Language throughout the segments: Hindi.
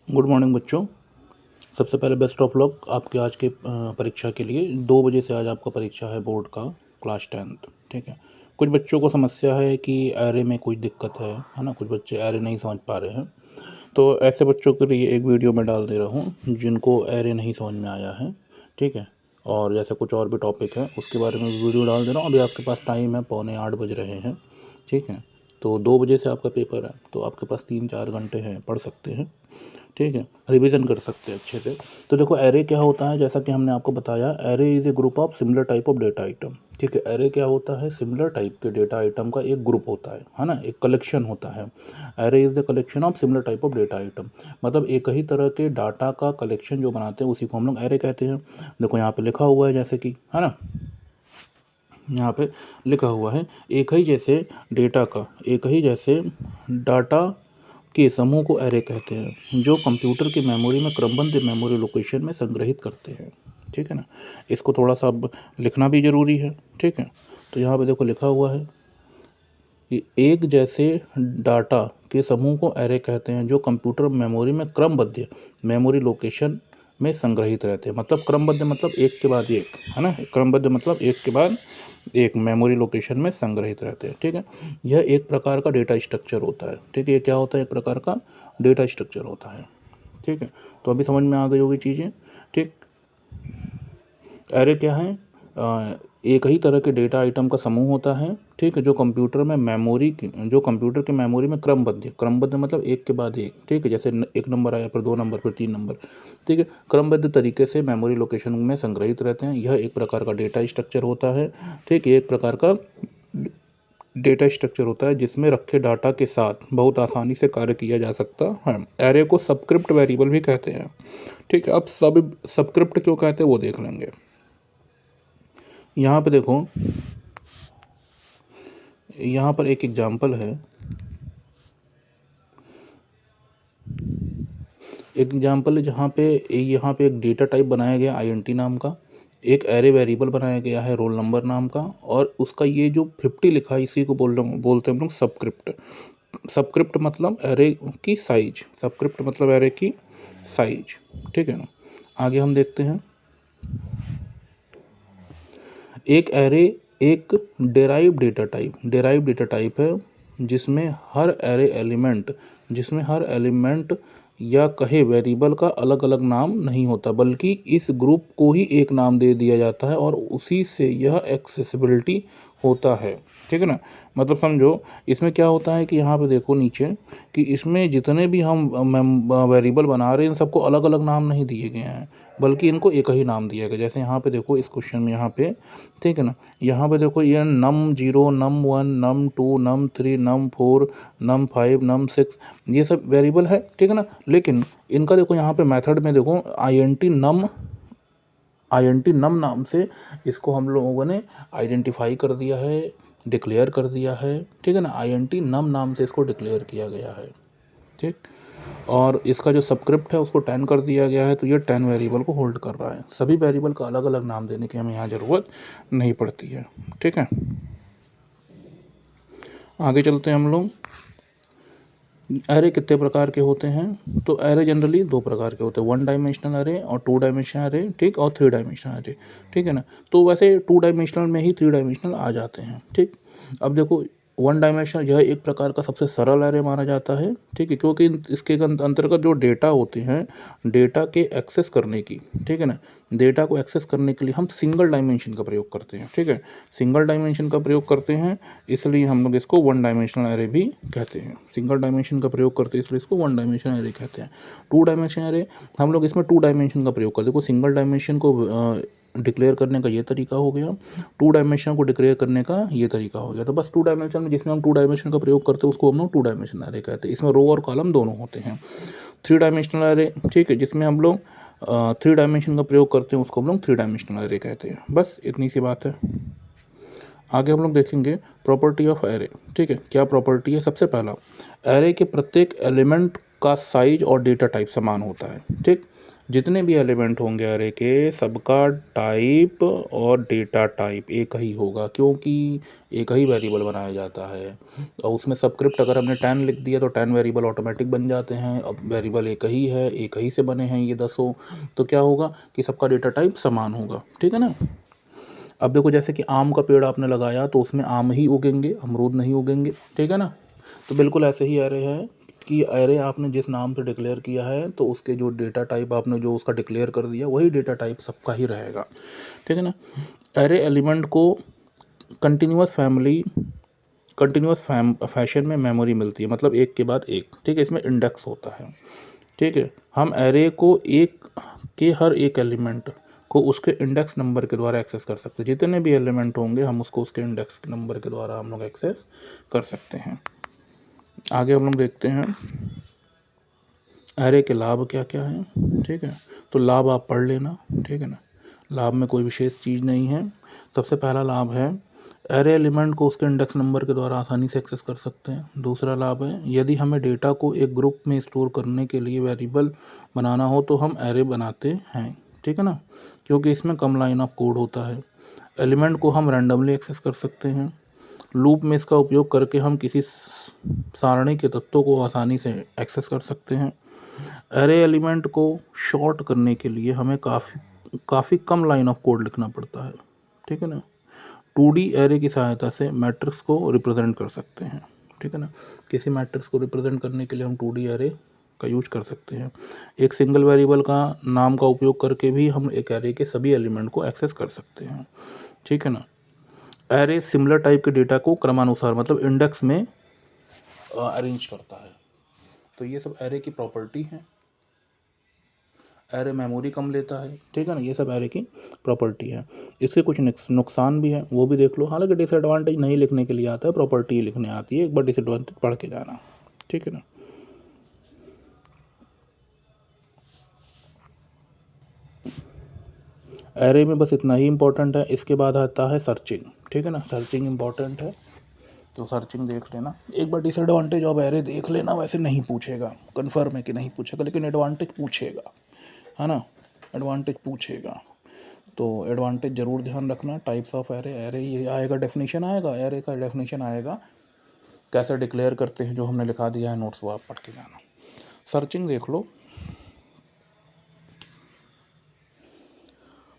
गुड मॉर्निंग बच्चों। सबसे पहले बेस्ट ऑफ लक आपके आज के परीक्षा के लिए। 2 बजे से आज आपका परीक्षा है बोर्ड का, क्लास 10th। ठीक है। कुछ बच्चों को समस्या है कि एरे में कोई दिक्कत है ना, कुछ बच्चे एरे नहीं समझ पा रहे हैं। तो ऐसे बच्चों के लिए एक वीडियो मैं डाल दे रहा हूँ जिनको एरे नहीं समझ में आया है। ठीक है। और जैसे कुछ और भी टॉपिक है उसके बारे में वीडियो डाल दे रहा हूँ। अभी आपके पास टाइम है, 7:45 बज रहे हैं। ठीक है। तो 2 बजे से आपका पेपर है, तो आपके पास 3-4 घंटे हैं, पढ़ सकते हैं। ठीक है। रिवीजन कर सकते हैं अच्छे से। तो देखो एरे क्या होता है, जैसा कि हमने आपको बताया, array is a group of similar type of data item. ठीक है। एरे क्या होता है, सिमिलर टाइप के डेटा आइटम का एक ग्रुप होता है ना, एक कलेक्शन होता है। Array is the collection of similar type of data item, मतलब एक ही तरह के डाटा का कलेक्शन जो बनाते हैं उसी को हम लोग एरे कहते हैं। देखो यहाँ पे लिखा हुआ है, जैसे कि है ना, यहाँ पे लिखा हुआ है एक ही जैसे डेटा का, एक ही जैसे डाटा के समूह को एरे कहते हैं, जो कंप्यूटर की मेमोरी में क्रमबद्ध मेमोरी लोकेशन में संग्रहित करते हैं। ठीक है ना। इसको थोड़ा सा अब लिखना भी ज़रूरी है। ठीक है। तो यहाँ पे देखो लिखा हुआ है कि एक जैसे डाटा के समूह को एरे कहते हैं, जो कंप्यूटर मेमोरी में क्रमबद्ध मेमोरी लोकेशन में संग्रहित रहते हैं। मतलब क्रमबद्ध मतलब एक के बाद एक, है ना, क्रमबद्ध मतलब एक के बाद एक मेमोरी लोकेशन में संग्रहित रहते हैं। ठीक है। यह एक प्रकार का डेटा स्ट्रक्चर होता है। ठीक है। ये क्या होता है, एक प्रकार का डेटा स्ट्रक्चर होता है। ठीक है। तो अभी समझ में आ गई होगी चीज़ें। ठीक। एरे क्या है, एक ही तरह के डेटा आइटम का समूह होता है। ठीक है। जो कंप्यूटर में मेमोरी की, जो कंप्यूटर की मेमोरी में क्रमबद्ध मतलब एक के बाद एक। ठीक है। जैसे एक नंबर आया, फिर 2 नंबर, फिर 3 नंबर। ठीक है। क्रमबद्ध तरीके से मेमोरी लोकेशन में संग्रहित रहते हैं। यह एक प्रकार का डेटा स्ट्रक्चर होता है। ठीक है। एक प्रकार का डेटा स्ट्रक्चर होता है जिसमें रखे डाटा के साथ बहुत आसानी से कार्य किया जा सकता है। एरे को सबस्क्रिप्ट वेरिएबल भी कहते हैं। ठीक है। अब सबस्क्रिप्ट क्यों कहते हैं वो देख लेंगे। यहाँ पे देखो, यहाँ पर एक एग्जाम्पल है। एग्जाम्पल है जहाँ पे एक डेटा टाइप बनाया गया INT नाम का, एक एरे वेरिएबल बनाया गया है रोल नंबर नाम का, और उसका ये जो 50 लिखा है इसी को बोलते हैं हम लोग सबस्क्रिप्ट। सबस्क्रिप्ट मतलब एरे की साइज, सबस्क्रिप्ट मतलब एरे की साइज। ठीक है ना। आगे हम देखते हैं। एक एरे एक डेराइव डेटा टाइप है जिसमें हर एलिमेंट या कहे वेरिएबल का अलग अलग नाम नहीं होता, बल्कि इस ग्रुप को ही एक नाम दे दिया जाता है और उसी से यह एक्सेसिबिलिटी होता है। ठीक है ना। मतलब समझो, इसमें क्या होता है कि यहाँ पे देखो नीचे, कि इसमें जितने भी हम वेरिएबल बना रहे हैं इन सबको अलग अलग नाम नहीं दिए गए हैं, बल्कि इनको एक ही नाम दिया गया। जैसे यहाँ पे देखो, इस क्वेश्चन में यहाँ पे, ठीक है ना, यहाँ पे देखो ये num0, num1, num2, num3, num4, num5, num6, ये सब वेरिएबल है। ठीक है ना। लेकिन इनका देखो यहाँ पे मेथड में देखो INT num नाम से इसको हम लोगों ने आइडेंटिफाई कर दिया है, डिक्लेयर कर दिया है। ठीक है ना। INT num नाम से इसको डिक्लेयर किया गया है। ठीक। और इसका जो सबस्क्रिप्ट है उसको 10 कर दिया गया है, तो ये 10 वेरिएबल को होल्ड कर रहा है। सभी वेरिएबल का अलग अलग नाम देने की हमें यहाँ ज़रूरत नहीं पड़ती है। ठीक है। आगे चलते हैं हम लोग। एरे कितने प्रकार के होते हैं, तो एरे जनरली 2 प्रकार के होते हैं, 1 डायमेंशनल एरे और 2 डायमेंशनल एरे। ठीक। और 3 डायमेंशनल एरे। ठीक है ना। तो वैसे 2 डायमेंशनल में ही 3 डायमेंशनल आ जाते हैं। ठीक। अब देखो, 1 डायमेंशनल यह एक प्रकार का सबसे सरल एरे माना जाता है। ठीक है। क्योंकि इसके अंतर्गत जो डेटा होते हैं, डेटा के एक्सेस करने की, ठीक है ना, डेटा को एक्सेस करने के लिए हम सिंगल डायमेंशन का प्रयोग करते हैं। ठीक है। सिंगल डायमेंशन का प्रयोग करते हैं, इसलिए हम लोग इसको 1 डायमेंशनल एरे भी कहते हैं। सिंगल डायमेंशन का प्रयोग करते हैं इसलिए इसको 1 डायमेंशनल एरे कहते हैं। 2 डायमेंशन एरे, हम लोग इसमें 2 डायमेंशन का प्रयोग करते हैं। देखो, सिंगल डायमेंशन को डिक्लेयर करने का ये तरीका हो गया, 2 डायमेंशन को डिक्लेयर करने का ये तरीका हो गया। तो बस 2 डायमेंशन में जिसमें हम 2 डायमेंशन का प्रयोग करते हैं उसको हम लोग 2 डायमेंशन एरे कहते हैं। इसमें रो और कॉलम दोनों होते हैं। 3 डायमेंशनल एरे, ठीक है, जिसमें हम लोग 3 डायमेंशन का प्रयोग करते हैं उसको हम लोग 3 डायमेंशनल एरे कहते हैं। बस इतनी सी बात है। आगे हम लोग देखेंगे प्रॉपर्टी ऑफ एरे। ठीक है। क्या प्रॉपर्टी है, सबसे पहला, एरे के प्रत्येक एलिमेंट का साइज और डेटा टाइप समान होता है। ठीक। जितने भी एलिमेंट होंगे अरे के सबका टाइप और डेटा टाइप एक ही होगा, क्योंकि एक ही वेरिएबल बनाया जाता है। और उसमें सबस्क्रिप्ट अगर हमने 10 लिख दिया तो 10 वेरिएबल ऑटोमेटिक बन जाते हैं। अब वेरिएबल एक ही है, एक ही से बने हैं ये 10, तो क्या होगा कि सबका डेटा टाइप समान होगा, ठीक है ना। अब देखो जैसे कि आम का पेड़ आपने लगाया तो उसमें आम ही उगेंगे, अमरूद नहीं उगेंगे, ठीक है ना। तो बिल्कुल ऐसे ही एरे है कि एरे आपने जिस नाम से डिक्लेयर किया है तो उसके जो डेटा टाइप आपने जो उसका डिक्लेयर कर दिया वही डेटा टाइप सबका ही रहेगा, ठीक है ना। एरे एलिमेंट को कंटिन्यूस फैशन में मेमोरी मिलती है, मतलब एक के बाद एक, ठीक है। इसमें इंडेक्स होता है, ठीक है। हम एरे को एक के हर एक एलिमेंट को उसके इंडेक्स नंबर के द्वारा एक्सेस कर सकते हैं। जितने भी एलिमेंट होंगे हम उसको उसके इंडेक्स नंबर के द्वारा हम लोग एक्सेस कर सकते हैं। आगे हम लोग देखते हैं एरे के लाभ क्या क्या हैं, ठीक है। तो लाभ आप पढ़ लेना, ठीक है ना। लाभ में कोई विशेष चीज़ नहीं है। सबसे पहला लाभ है एरे एलिमेंट को उसके इंडेक्स नंबर के द्वारा आसानी से एक्सेस कर सकते हैं। दूसरा लाभ है यदि हमें डेटा को एक ग्रुप में स्टोर करने के लिए वेरिएबल बनाना हो तो हम एरे बनाते हैं, ठीक है ना, क्योंकि इसमें कम लाइन ऑफ कोड होता है। एलिमेंट को हम रैंडमली एक्सेस कर सकते हैं। लूप में इसका उपयोग करके हम किसी सारणी के तत्वों को आसानी से एक्सेस कर सकते हैं। एरे एलिमेंट को शॉर्ट करने के लिए हमें काफ़ी कम लाइन ऑफ कोड लिखना पड़ता है, ठीक है ना। 2D एरे की सहायता से मैट्रिक्स को रिप्रेजेंट कर सकते हैं, ठीक है ना। किसी मैट्रिक्स को रिप्रेजेंट करने के लिए हम 2D एरे का यूज कर सकते हैं। एक सिंगल वेरिएबल का नाम का उपयोग करके भी हम एक एरे के सभी एलिमेंट को एक्सेस कर सकते हैं, ठीक है ना। एरे सिमिलर टाइप के डेटा को क्रमानुसार मतलब इंडेक्स में अरेंज करता है। तो ये सब एरे की प्रॉपर्टी है। एरे मेमोरी कम लेता है, ठीक है ना। ये सब एरे की प्रॉपर्टी है। इससे कुछ नुकसान भी है, वो भी देख लो। हालांकि डिसएडवांटेज नहीं लिखने के लिए आता है, प्रॉपर्टी लिखने आती है। एक बार डिसएडवांटेज पढ़ के जाना, ठीक है ना। एरे में बस इतना ही इंपॉर्टेंट है। इसके बाद आता है सर्चिंग, ठीक है ना। सर्चिंग इंपॉर्टेंट है, तो सर्चिंग देख लेना। एक बार डिसएडवांटेज ऑफ एरे देख लेना। वैसे नहीं पूछेगा, कन्फर्म है कि नहीं पूछेगा, लेकिन एडवांटेज पूछेगा, है ना। एडवांटेज पूछेगा, तो एडवांटेज ज़रूर ध्यान रखना। टाइप्स ऑफ एरे, एरे ये आएगा, डेफिनेशन आएगा, एरे का डेफिनेशन आएगा, कैसे डिक्लेयर करते हैं जो हमने लिखा दिया है नोट्स, वो आप पढ़ के जाना। सर्चिंग देख लो।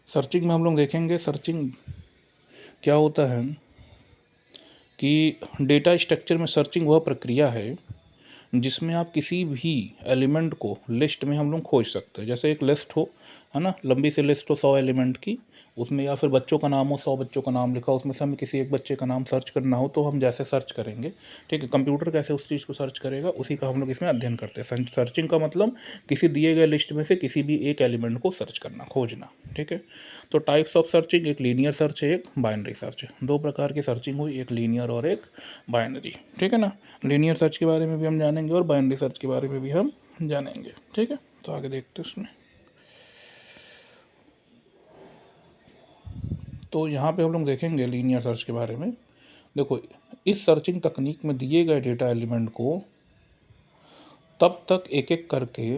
सर्चिंग में हम लोग देखेंगे सर्चिंग क्या होता है कि डेटा स्ट्रक्चर में सर्चिंग वह प्रक्रिया है जिसमें आप किसी भी एलिमेंट को लिस्ट में हम लोग खोज सकते हैं। जैसे एक लिस्ट हो, है ना, लंबी सी लिस्ट हो 100 एलिमेंट की, उसमें या फिर बच्चों का नाम हो, 100 बच्चों का नाम लिखा हो, उसमें से हमें किसी एक बच्चे का नाम सर्च करना हो तो हम जैसे सर्च करेंगे, ठीक है। कंप्यूटर कैसे उस चीज़ को सर्च करेगा उसी का हम लोग इसमें अध्ययन करते हैं। सर्चिंग का मतलब किसी दिए गए लिस्ट में से किसी भी एक एलिमेंट को सर्च करना, खोजना, ठीक है। तो टाइप्स ऑफ सर्चिंग, एक लीनियर सर्च है, एक बाइनरी सर्च है। दो प्रकार की सर्चिंग हुई, एक लीनियर और एक बाइनरी, ठीक है ना। लीनियर सर्च के बारे में भी हम जानेंगे और बाइनरी सर्च के बारे में भी हम जानेंगे, ठीक है। तो आगे देखते हैं उसमें। तो यहाँ पे हम लोग देखेंगे लीनियर सर्च के बारे में। देखो, इस सर्चिंग तकनीक में दिए गए डेटा एलिमेंट को तब तक एक एक करके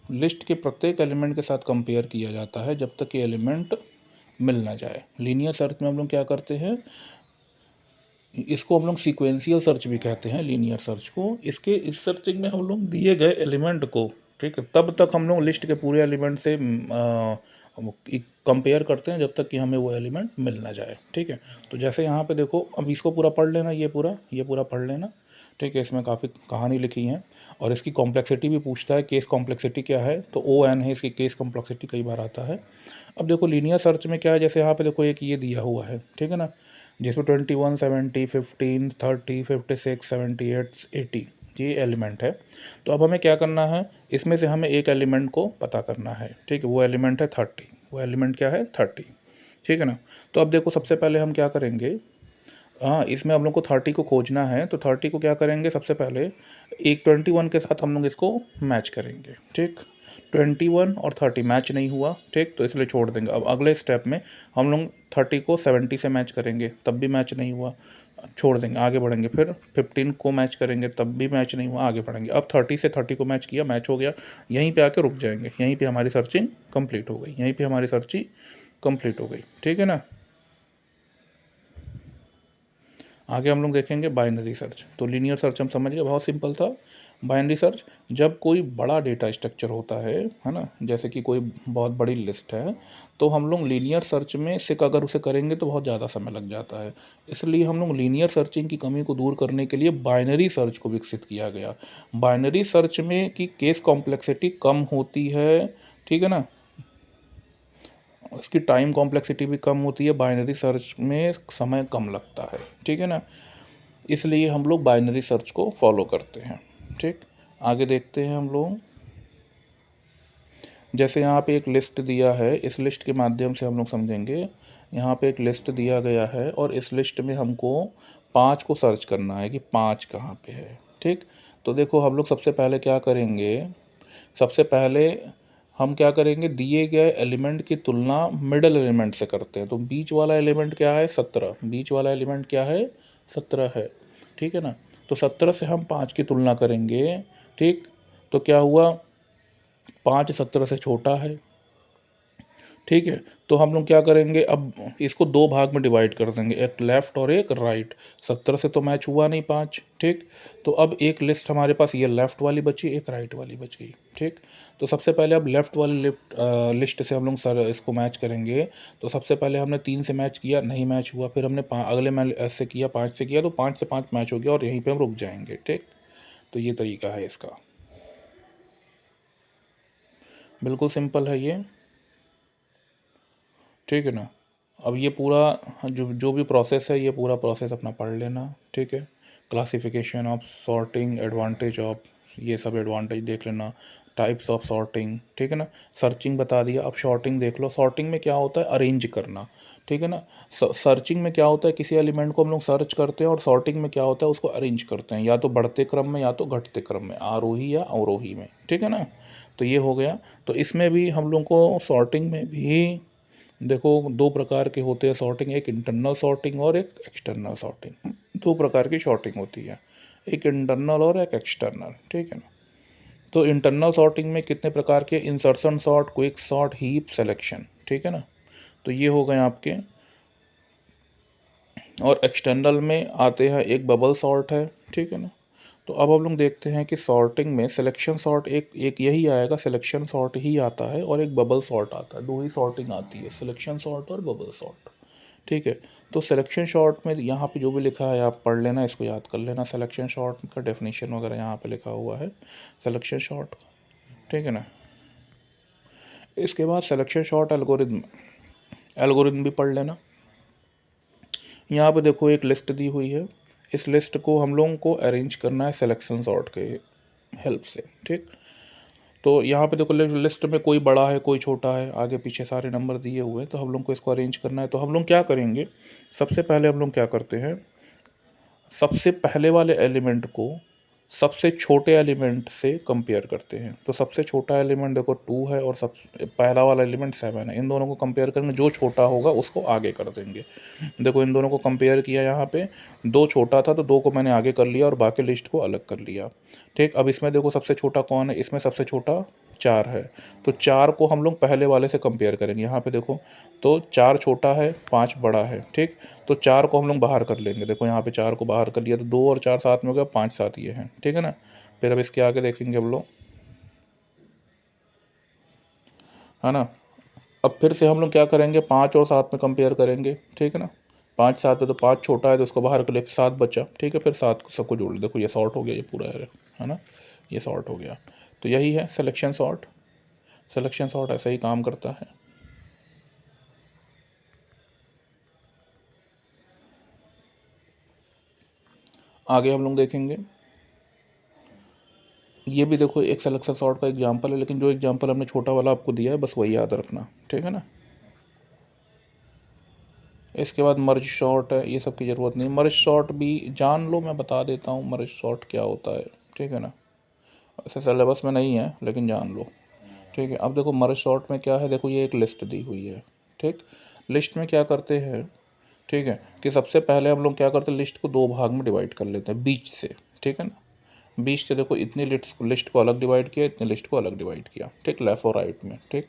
लिस्ट के प्रत्येक एलिमेंट के साथ कंपेयर किया जाता है जब तक ये एलिमेंट मिल ना जाए। लीनियर सर्च में हम लोग क्या करते हैं, इसको हम लोग सीक्वेंशियल सर्च भी कहते हैं, लीनियर सर्च को। इस सर्चिंग में हम लोग दिए गए एलिमेंट को, ठीक है, तब तक हम लोग लिस्ट के पूरे एलिमेंट से कंपेयर करते हैं जब तक कि हमें वो एलिमेंट मिल ना जाए, ठीक है। तो जैसे यहाँ पे देखो, अब इसको पूरा पढ़ लेना, ये पूरा पढ़ लेना, ठीक है। इसमें काफ़ी कहानी लिखी है और इसकी कॉम्प्लेक्सिटी भी पूछता है, केस कॉम्प्लेक्सिटी क्या है, तो ON है इसकी केस कॉम्प्लेक्सिटी, कई बार आता है। अब देखो लीनियर सर्च में क्या है, जैसे यहाँ पे देखो एक ये दिया हुआ है, ठीक है ना, जिसमें 21, 70, 15, 30, 56, 78, 80 ये एलिमेंट है। तो अब हमें क्या करना है, इसमें से हमें एक एलिमेंट को पता करना है, ठीक है। वो एलिमेंट है 30, वो एलिमेंट क्या है 30, ठीक है ना। तो अब देखो सबसे पहले हम क्या करेंगे, हाँ, इसमें हम लोग को 30 को खोजना है। तो 30 को क्या करेंगे, सबसे पहले एक 21 के साथ हम लोग इसको मैच करेंगे, ठीक। 21 और 30 मैच नहीं हुआ, ठीक, तो इसलिए छोड़ देंगे। अब अगले स्टेप में हम लोग 30 को 70 से मैच करेंगे, तब भी मैच नहीं हुआ। छोड़ देंगे, आगे बढ़ेंगे, फिर 15 को मैच करेंगे तब भी मैच नहीं हुआ, आगे बढ़ेंगे। अब 30 से 30 को मैच किया, मैच हो गया, यहीं पे आके रुक जाएंगे, यहीं पे हमारी सर्चिंग कंप्लीट हो गई, यहीं पे हमारी सर्चिंग कंप्लीट हो गई, ठीक है ना। आगे हम लोग देखेंगे बाइनरी सर्च। तो लीनियर सर्च हम समझ गए, बहुत सिंपल था। बाइनरी सर्च जब कोई बड़ा डेटा स्ट्रक्चर होता है ना, जैसे कि कोई बहुत बड़ी लिस्ट है, तो हम लोग लीनियर सर्च में से अगर उसे करेंगे तो बहुत ज़्यादा समय लग जाता है। इसलिए हम लोग लीनियर सर्चिंग की कमी को दूर करने के लिए बाइनरी सर्च को विकसित किया गया। बाइनरी सर्च में की केस कॉम्प्लेक्सिटी कम होती है, ठीक है ना, उसकी टाइम कॉम्प्लेक्सिटी भी कम होती है, बाइनरी सर्च में समय कम लगता है, ठीक है ना। इसलिए हम लोग बाइनरी सर्च को फॉलो करते हैं, ठीक। आगे देखते हैं हम लोग, जैसे यहाँ पे एक लिस्ट दिया है, इस लिस्ट के माध्यम से हम लोग समझेंगे। यहाँ पे एक लिस्ट दिया गया है और इस लिस्ट में हमको 5 को सर्च करना है कि 5 कहाँ पे है, ठीक। तो देखो हम लोग सबसे पहले क्या करेंगे, सबसे पहले हम क्या करेंगे, दिए गए एलिमेंट की तुलना मिडल एलिमेंट से करते हैं। तो बीच वाला एलिमेंट क्या है, 17, बीच वाला एलिमेंट क्या है, 17 है, ठीक है ना। तो 17 से हम 5 की तुलना करेंगे, ठीक। तो क्या हुआ, 5 17 से छोटा है, ठीक है। तो हम लोग क्या करेंगे, अब इसको 2 भाग में डिवाइड कर देंगे, एक लेफ़्ट और एक राइट। 17 से तो मैच हुआ नहीं 5, ठीक। तो अब एक लिस्ट हमारे पास ये लेफ़्ट वाली बची, एक राइट वाली बच गई, ठीक। तो सबसे पहले अब लेफ़्ट वाली लिस्ट से हम लोग सर इसको मैच करेंगे। तो सबसे पहले हमने 3 से मैच किया, नहीं मैच हुआ, फिर हमने अगले में ऐसे किया, 5 से किया, तो 5 से 5 मैच हो गया और यहीं पर हम रुक जाएंगे, ठीक। तो ये तरीका है इसका, बिल्कुल सिंपल है ये, ठीक है ना। अब ये पूरा जो जो भी प्रोसेस है, ये पूरा प्रोसेस अपना पढ़ लेना, ठीक है। Classification of sorting, advantage of, ये सब एडवांटेज देख लेना, टाइप्स ऑफ सॉर्टिंग, ठीक है ना। सर्चिंग बता दिया, अब सॉर्टिंग देख लो। सॉर्टिंग में क्या होता है, अरेंज करना, ठीक है ना। सर्चिंग में क्या होता है, किसी एलिमेंट को हम लोग सर्च करते हैं, और सॉर्टिंग में क्या होता है, उसको अरेंज करते हैं, या तो बढ़ते क्रम में या तो घटते क्रम में, आरोही या अवरोही में, ठीक है ना। तो ये हो गया। तो इसमें भी हम लोग को सॉर्टिंग में भी देखो 2 प्रकार के होते हैं सॉर्टिंग, एक इंटरनल सॉर्टिंग और एक एक्सटर्नल सॉर्टिंग। 2 प्रकार की सॉर्टिंग होती है, एक इंटरनल और एक एक्सटर्नल, ठीक है ना। तो इंटरनल सॉर्टिंग में कितने प्रकार के, insertion sort, quick sort, heap, selection, ठीक है ना। तो ये हो गए आपके। और एक्सटर्नल में आते हैं, एक बबल सॉर्ट है, ठीक है ना। तो अब हम लोग देखते हैं कि सॉर्टिंग में सिलेक्शन सॉर्ट एक एक यही आएगा, सिलेक्शन सॉर्ट ही आता है, और एक बबल सॉर्ट आता है। 2 ही सॉर्टिंग आती है, सिलेक्शन सॉर्ट और बबल सॉर्ट, ठीक है। तो सिलेक्शन शॉर्ट में यहाँ पे जो भी लिखा है आप पढ़ लेना, इसको याद कर लेना। सिलेक्शन शॉर्ट का डेफिनेशन वगैरह यहाँ पे लिखा हुआ है सिलेक्शन शॉर्ट का, ठीक है ना। इसके बाद सिलेक्शन शॉर्ट एल्गोरिदम, एल्गोरिदम भी पढ़ लेना। यहाँ पे देखो एक लिस्ट दी हुई है, इस लिस्ट को हम लोगों को अरेंज करना है सिलेक्शन सॉर्ट के हेल्प से, ठीक। तो यहाँ पे देखो लिस्ट में कोई बड़ा है, कोई छोटा है, आगे पीछे सारे नंबर दिए हुए हैं, तो हम लोग को इसको अरेंज करना है। तो हम लोग क्या करेंगे, सबसे पहले हम लोग क्या करते हैं, सबसे पहले वाले एलिमेंट को सबसे छोटे एलिमेंट से कंपेयर करते हैं। तो सबसे छोटा एलिमेंट देखो 2 है, और सब पहला वाला एलिमेंट 7 है, इन दोनों को कंपेयर करेंगे, जो छोटा होगा उसको आगे कर देंगे। देखो इन दोनों को कंपेयर किया, यहाँ पे 2 छोटा था तो 2 को मैंने आगे कर लिया और बाकी लिस्ट को अलग कर लिया, ठीक। अब इसमें देखो सबसे छोटा कौन है, इसमें सबसे छोटा 4 है, तो 4 को हम लोग पहले वाले से कंपेयर करेंगे। यहाँ पे देखो, तो 4 छोटा है, 5 बड़ा है, ठीक। तो 4 को हम लोग बाहर कर लेंगे, देखो यहाँ पे 4 को बाहर कर लिया, तो 2 और 4 साथ में हो गया, 5 साथ ये हैं, ठीक है ना। फिर अब इसके आगे देखेंगे हम लोग, है ना। अब फिर से हम लोग क्या करेंगे, 5 और 7 में कंपेयर करेंगे, ठीक है ना। 5 7 में, तो 5 छोटा है तो उसको बाहर कर ले, 7 बचा, ठीक है। फिर 7 सबको जोड़ ले, देखो ये सॉर्ट हो गया, ये पूरा है ना, ये सॉर्ट हो गया। तो यही है सिलेक्शन सॉर्ट। सिलेक्शन सॉर्ट ऐसा ही काम करता है। आगे हम लोग देखेंगे, ये भी देखो एक सिलेक्शन सॉर्ट का एग्जांपल है, लेकिन जो एग्जांपल हमने छोटा वाला आपको दिया है बस वही याद रखना, ठीक है ना। इसके बाद मर्ज शॉर्ट है, ये सब की ज़रूरत नहीं, मर्ज शॉर्ट भी जान लो, मैं बता देता हूँ मर्ज शॉर्ट क्या होता है, ठीक है ना। ऐसे सिलेबस में नहीं है लेकिन जान लो, ठीक है। अब देखो मर्ज शॉर्ट में क्या है, देखो ये एक लिस्ट दी हुई है, ठीक। लिस्ट में क्या करते हैं, ठीक है, कि सबसे पहले हम लोग क्या करते हैं, लिस्ट को दो भाग में डिवाइड कर लेते हैं बीच से, ठीक है ना। बीच से देखो इतनी लिस्ट को अलग डिवाइड किया, इतनी लिस्ट को अलग डिवाइड किया, ठीक, लेफ़्ट और राइट में, ठीक।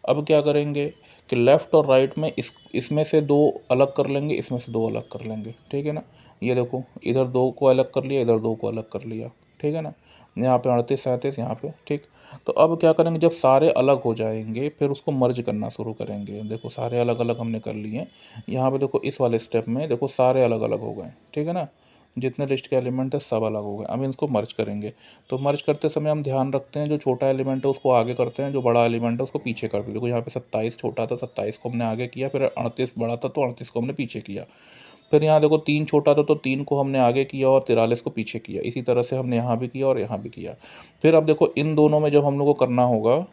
अब क्या करेंगे कि लेफ़्ट और राइट में इसमें से दो अलग कर लेंगे, इसमें से दो अलग कर लेंगे, ठीक है ना। ये देखो इधर दो को अलग कर लिया, इधर दो को अलग कर लिया, ठीक है ना। यहाँ पे 38 37 यहाँ पे, ठीक। तो अब क्या करेंगे, जब सारे अलग हो जाएंगे फिर उसको मर्ज करना शुरू करेंगे। देखो सारे अलग अलग हमने कर लिए, यहाँ पे देखो इस वाले स्टेप में देखो सारे अलग अलग हो गए, ठीक है ना। जितने लिस्ट के एलिमेंट है सब अलग हो गए। अब इनको मर्ज करेंगे, तो मर्ज करते समय हम ध्यान रखते हैं जो छोटा एलिमेंट है उसको आगे करते हैं, जो बड़ा एलिमेंट है उसको पीछे करते हैं। देखो यहाँ पे 27 छोटा था, 27 को हमने आगे किया, फिर 38 बड़ा था तो 38 को हमने पीछे किया। फिर यहाँ देखो 3 छोटा था तो 3 को हमने आगे किया और 43 को पीछे किया। इसी तरह से हमने यहाँ भी किया और यहाँ भी किया। फिर अब देखो इन दोनों में जब हम लोग को करना होगा,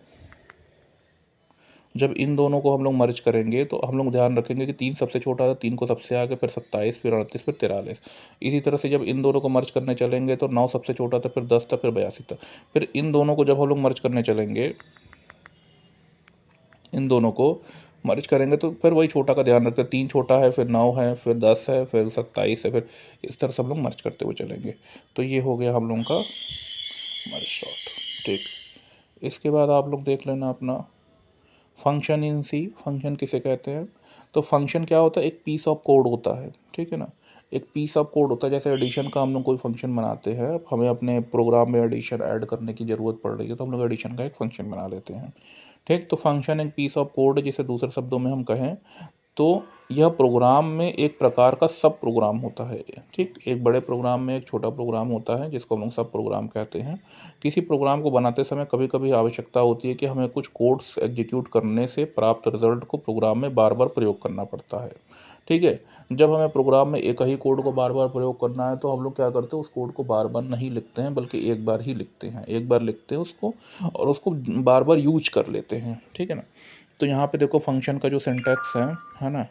जब इन दोनों को हम लोग मर्ज करेंगे तो हम लोग ध्यान रखेंगे कि 3 सबसे छोटा था, 3 को सबसे आगे, फिर 27, फिर 38, फिर 43। इसी तरह से जब इन दोनों को मर्ज करने चलेंगे तो 9 सबसे छोटा था, फिर 10 था, फिर 82 था। फिर इन दोनों को जब हम लोग मर्ज करने चलेंगे, इन दोनों को मर्ज करेंगे तो फिर वही छोटा का ध्यान रखते हैं, 3 छोटा है, फिर 9 है, फिर 10 है, फिर 27 है, फिर इस तरह से हम लोग मर्ज करते हुए चलेंगे। तो ये हो गया हम लोगों का मर्ज सॉर्ट, ठीक। इसके बाद आप लोग देख लेना अपना फंक्शन इन सी। फंक्शन किसे कहते हैं, तो फंक्शन क्या होता है, एक पीस ऑफ कोड होता है, ठीक है ना। एक पीस ऑफ कोड होता है, जैसे एडिशन का हम लोग कोई फंक्शन बनाते हैं, हमें अपने प्रोग्राम में एडिशन ऐड करने की ज़रूरत पड़ रही है तो हम लोग एडिशन का एक फंक्शन बना लेते हैं, ठीक। तो फंक्शन एक पीस ऑफ कोड है, जिसे दूसरे शब्दों में हम कहें तो यह प्रोग्राम में एक प्रकार का सब प्रोग्राम होता है, ठीक। एक बड़े प्रोग्राम में एक छोटा प्रोग्राम होता है जिसको हम लोग सब प्रोग्राम कहते हैं। किसी प्रोग्राम को बनाते समय कभी कभी आवश्यकता होती है कि हमें कुछ कोड्स एग्जीक्यूट करने से प्राप्त रिजल्ट को प्रोग्राम में बार बार प्रयोग करना पड़ता है, ठीक है। जब हमें प्रोग्राम में एक ही कोड को बार बार प्रयोग करना है तो हम लोग क्या करते हैं, उस कोड को बार बार नहीं लिखते हैं बल्कि एक बार ही लिखते हैं, एक बार लिखते हैं उसको और उसको बार बार यूज कर लेते हैं, ठीक है ना। तो यहाँ पे देखो फंक्शन का जो सिंटैक्स है ना,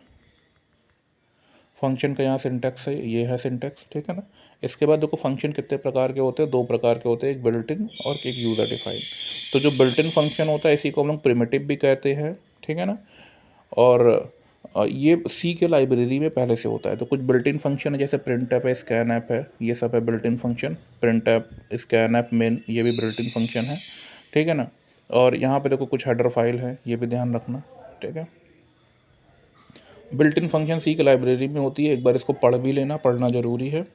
फंक्शन का यहाँ सिंटैक्स है, ये है सिंटैक्स, ठीक है ना। इसके बाद देखो फंक्शन कितने प्रकार के होते हैं, दो प्रकार के होते हैं, एक बिल्ट इन और एक यूज़र डिफाइन। तो जो बिल्ट इन फंक्शन होता है इसी को हम लोग प्रिमिटिव भी कहते हैं, ठीक है ना। और ये सी के लाइब्रेरी में पहले से होता है। तो कुछ बिल्ट इन फंक्शन है जैसे प्रिंट ऐप है, स्कैन ऐप है, ये सब है built in function. Print F, scan app, main, ये भी बिल्ट इन फंक्शन है, ठीक है ना। और यहाँ पे देखो कुछ हेडर फाइल है, ये भी ध्यान रखना, ठीक है। बिल्ट इन फंक्शन सी की लाइब्रेरी में होती है, एक बार इसको पढ़ भी लेना, पढ़ना ज़रूरी है।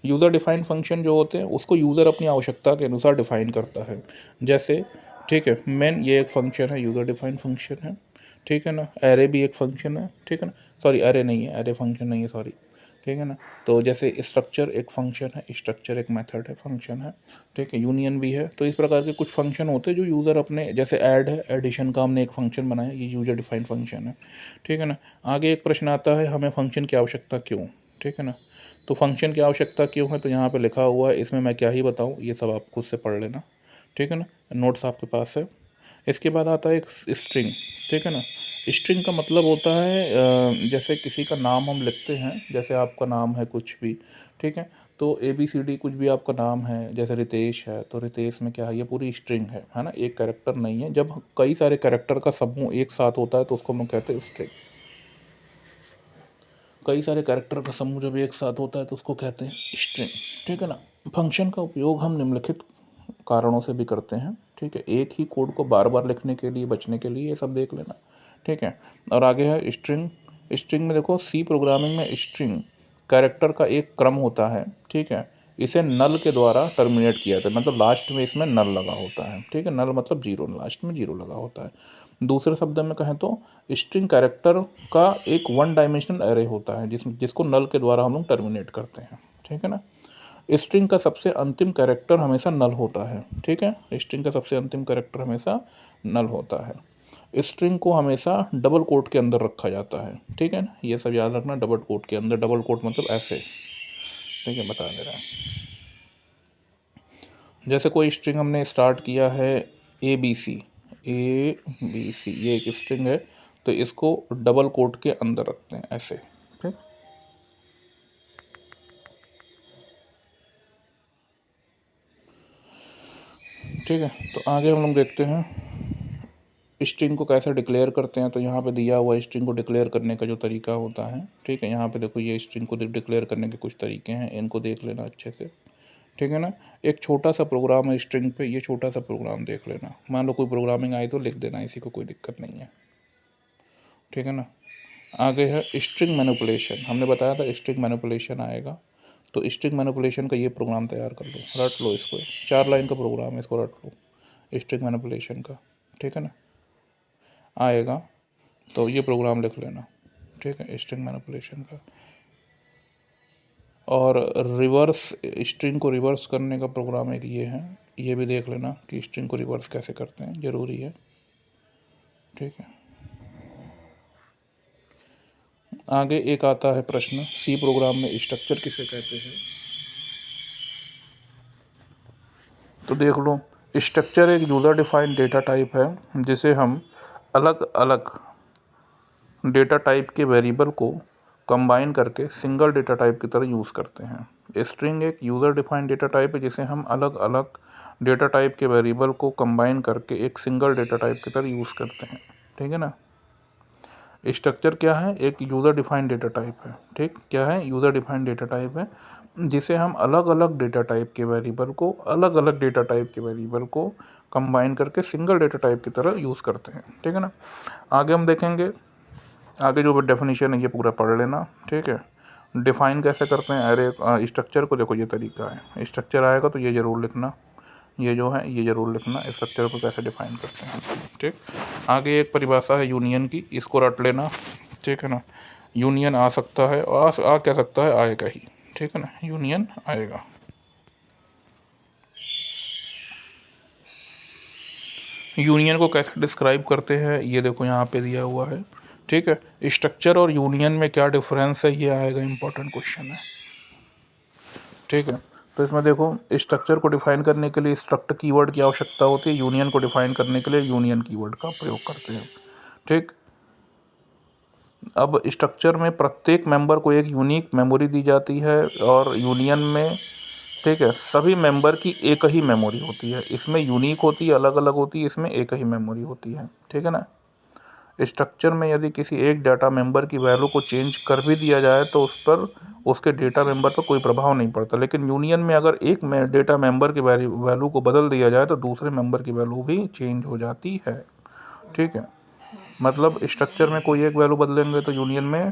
यूज़र डिफाइंड फंक्शन जो होते हैं उसको यूज़र अपनी आवश्यकता के अनुसार डिफाइन करता है, जैसे, ठीक है, मेन ये एक फंक्शन है, यूज़र डिफाइंड फंक्शन है, ठीक है ना। एरे भी एक फंक्शन है, ठीक है ना। सॉरी एरे नहीं है, एरे फंक्शन नहीं है, सॉरी, ठीक है ना। तो जैसे स्ट्रक्चर एक फंक्शन है, स्ट्रक्चर एक मेथड है, फंक्शन है, ठीक है। यूनियन भी है। तो इस प्रकार के कुछ फंक्शन होते हैं जो यूज़र अपने, जैसे ऐड है, एडिशन का हमने एक फंक्शन बनाया, ये यूज़र डिफाइंड फंक्शन है, ठीक है ना। आगे एक प्रश्न आता है, हमें फंक्शन की आवश्यकता क्यों, ठीक है ना। तो फंक्शन की आवश्यकता क्यों है, तो यहाँ पे लिखा हुआ है, इसमें मैं क्या ही बताऊँ, ये सब आप खुद से पढ़ लेना, ठीक है ना। नोट्स आपके पास है। इसके बाद आता है एक स्ट्रिंग, ठीक है ना। स्ट्रिंग का मतलब होता है जैसे किसी का नाम हम लिखते हैं, जैसे आपका नाम है कुछ भी, ठीक है। तो ABCD कुछ भी आपका नाम है, जैसे रितेश है तो रितेश में क्या है, ये पूरी स्ट्रिंग है ना, एक कैरेक्टर नहीं है। जब कई सारे कैरेक्टर का समूह एक साथ होता है तो उसको हम लोग कहते हैं स्ट्रिंग। कई सारे कैरेक्टर का समूह जब एक साथ होता है तो उसको कहते हैं स्ट्रिंग, ठीक है ना। फंक्शन का उपयोग हम निम्नलिखित कारणों से भी करते हैं, ठीक है। एक ही कोड को बार बार लिखने के लिए, बचने के लिए, ये सब देख लेना, ठीक है। और आगे है स्ट्रिंग। स्ट्रिंग में देखो सी प्रोग्रामिंग में स्ट्रिंग कैरेक्टर का एक क्रम होता है, ठीक है। इसे नल के द्वारा टर्मिनेट किया जाता है, मतलब लास्ट में इसमें नल लगा होता है, ठीक है। नल मतलब जीरो, लास्ट में जीरो लगा होता है। दूसरे शब्द में कहें तो स्ट्रिंग कैरेक्टर का एक वन डायमेंशनल एरे होता है जिसको नल के द्वारा हम लोग टर्मिनेट करते हैं, ठीक है ना। स्ट्रिंग का सबसे अंतिम कैरेक्टर हमेशा नल होता है, ठीक है। स्ट्रिंग का सबसे अंतिम कैरेक्टर हमेशा नल होता है। स्ट्रिंग को हमेशा डबल कोट के अंदर रखा जाता है, ठीक है ना। ये सब याद रखना, डबल कोट के अंदर, डबल कोट मतलब ऐसे, ठीक है, बता दे रहा है। जैसे कोई स्ट्रिंग हमने स्टार्ट किया है ABC, ये एक स्ट्रिंग है, तो इसको डबल कोट के अंदर रखते हैं ऐसे, ठीक। ठीक है, तो आगे हम लोग देखते हैं स्ट्रिंग को कैसे डिक्लेयर करते हैं, तो यहाँ पे दिया हुआ स्ट्रिंग को डिक्लेयर करने का जो तरीका होता है, ठीक है, यहाँ पे देखो ये स्ट्रिंग को डिक्लेयर करने के कुछ तरीके हैं, इनको देख लेना अच्छे से, ठीक है ना। एक छोटा सा प्रोग्राम है स्ट्रिंग पे, ये छोटा सा प्रोग्राम देख लेना, मान लो कोई प्रोग्रामिंग आई तो लिख देना, इसी को कोई दिक्कत नहीं है, ठीक है ना। आगे है स्ट्रिंग मैनिपुलेशन, हमने बताया था स्ट्रिंग मैनिपुलेशन आएगा, तो स्ट्रिंग मैनिपुलेशन का ये प्रोग्राम तैयार कर लो, रट लो इसको, 4 लाइन का प्रोग्राम है, इसको रट लो स्ट्रिंग मैनिपुलेशन का, ठीक है ना। आएगा तो ये प्रोग्राम लिख लेना, ठीक है, स्ट्रिंग मैनिपुलेशन का। और रिवर्स, स्ट्रिंग को रिवर्स करने का प्रोग्राम एक ये है, ये भी देख लेना कि स्ट्रिंग को रिवर्स कैसे करते हैं, ज़रूरी है, ठीक है। आगे एक आता है प्रश्न, सी प्रोग्राम में स्ट्रक्चर किसे कहते हैं, तो देख लो, स्ट्रक्चर एक यूज़र डिफाइंड डेटा टाइप है जिसे हम अलग अलग डेटा टाइप के वेरिएबल को कंबाइन करके सिंगल डेटा टाइप की तरह यूज़ करते हैं। स्ट्रिंग एक यूज़र डिफाइंड डेटा टाइप है जिसे हम अलग अलग डेटा टाइप के वेरिएबल को कंबाइन करके एक सिंगल डेटा टाइप की तरह यूज़ करते हैं, ठीक है ना। स्ट्रक्चर क्या है, एक यूज़र डिफाइंड डेटा टाइप है, ठीक, क्या है, यूज़र डिफाइंड डेटा टाइप है जिसे हम अलग अलग डेटा टाइप के वेरिएबल को कंबाइन करके सिंगल डेटा टाइप की तरह यूज़ करते हैं, ठीक है ना। आगे हम देखेंगे, आगे जो डेफिनेशन है ये पूरा पढ़ लेना, ठीक है। डिफ़ाइन कैसे करते हैं एरे स्ट्रक्चर को, देखो ये तरीका है, स्ट्रक्चर आएगा तो ये ज़रूर लिखना, ये जो है ये ज़रूर लिखना स्ट्रक्चर को कैसे डिफ़ाइन करते हैं, ठीक। आगे एक परिभाषा है यूनियन की, इसको रट लेना, ठीक है ना। यूनियन आ सकता है, आ क्या सकता है, आएगा ही, ठीक है ना, यूनियन आएगा। यूनियन को कैसे डिस्क्राइब करते हैं, ये देखो यहाँ पे दिया हुआ है, ठीक है। स्ट्रक्चर और यूनियन में क्या डिफरेंस है, ये आएगा, इंपॉर्टेंट क्वेश्चन है, ठीक है। तो इसमें देखो, स्ट्रक्चर को डिफाइन करने के लिए स्ट्रक्ट कीवर्ड की आवश्यकता होती है, यूनियन को डिफाइन करने के लिए यूनियन कीवर्ड का प्रयोग करते हैं, ठीक। अब स्ट्रक्चर में प्रत्येक मेंबर को एक यूनिक मेमोरी दी जाती है और यूनियन में, ठीक है, सभी मेंबर की एक ही मेमोरी होती है, इसमें यूनिक होती है, अलग अलग होती है, इसमें एक ही मेमोरी होती है, ठीक है ना। स्ट्रक्चर में यदि किसी एक डाटा मेंबर की वैल्यू को चेंज कर भी दिया जाए तो उस पर, उसके डेटा मेंबर पर कोई प्रभाव नहीं पड़ता, लेकिन यूनियन में अगर एक डेटा मेंबर की वैल्यू को बदल दिया जाए तो दूसरे मेंबर की वैल्यू भी चेंज हो जाती है, ठीक है। मतलब स्ट्रक्चर में कोई एक वैल्यू बदलेंगे तो यूनियन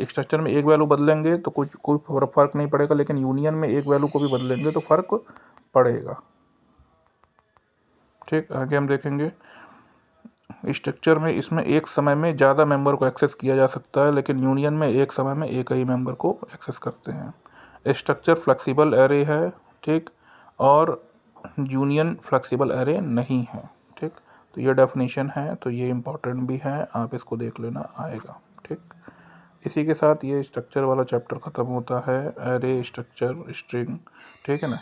स्ट्रक्चर में एक वैल्यू बदलेंगे तो कोई फ़र्क नहीं पड़ेगा, लेकिन यूनियन में एक वैल्यू को भी बदलेंगे तो फ़र्क पड़ेगा, ठीक। आगे हम देखेंगे, स्ट्रक्चर में इसमें एक समय में ज़्यादा मेंबर को एक्सेस किया जा सकता है, लेकिन यूनियन में एक समय में एक ही मेंबर को एक्सेस करते हैं। स्ट्रक्चर फ्लेक्सिबल एरे है, ठीक, और यूनियन फ्लेक्सिबल एरे नहीं है, ठीक। तो ये डेफिनेशन है, तो ये इम्पोर्टेंट भी है, आप इसको देख लेना, आएगा, ठीक। इसी के साथ ये स्ट्रक्चर वाला चैप्टर ख़त्म होता है, एरे, स्ट्रक्चर, स्ट्रिंग, ठीक है ना।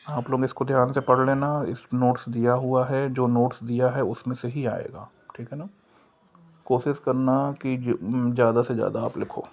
आप लोग इसको ध्यान से पढ़ लेना, इस नोट्स दिया हुआ है, जो नोट्स दिया है उसमें से ही आएगा, ठीक है ना। कोशिश करना कि ज़्यादा से ज़्यादा आप लिखो।